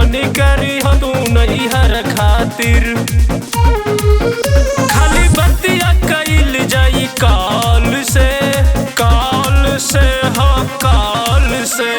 जाने करी हो तू नहीं हर खातिर। खाली बतिया कइल जाई काल से हो काल से।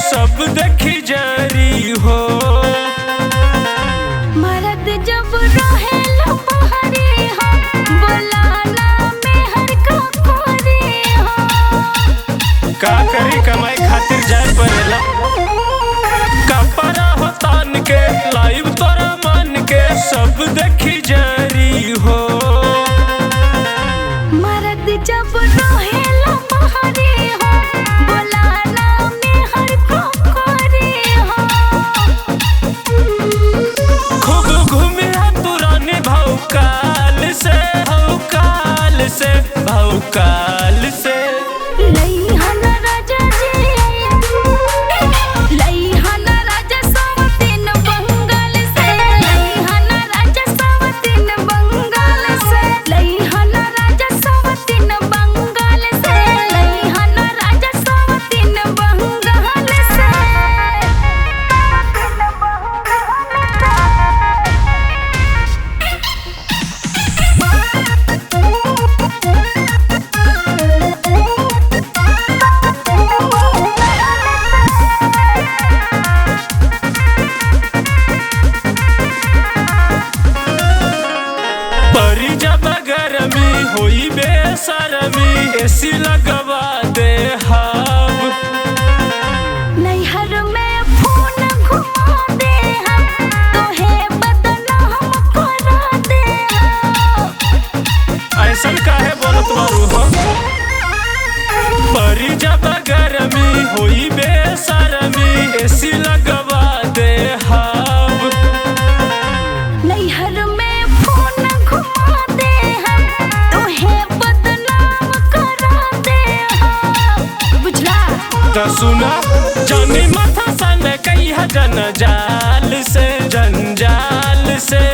सब देखी जारी हो मरद जब रहे लपहरी हो बोलाना में हर का खोरी हो। का करी कमाई खातिर जाए पड़ेला। कपड़ा हो तान के लाइव तोरा मान के सब देखी जारी हो। मरद जब रहे लपहरी हो बोलाना में हर का खोरी हो। खूब घूमे पुराने भौकाल से भौकाल से। परी जब गरमी होई बेसरमी एसी लगवा दे हम। नैहर में फोन घुमा दे हम तोहे बदनाम करा दे हम। ऐसन काहे बोलत बारू हो। परी जब गरमी होई बेसरमी एसी लगवा दे हम। नैहर में फोन घुमा दे हम तोहे बदनाम करा दे हम। बुझला तो सुना जानी माथा सन कई जंजाल से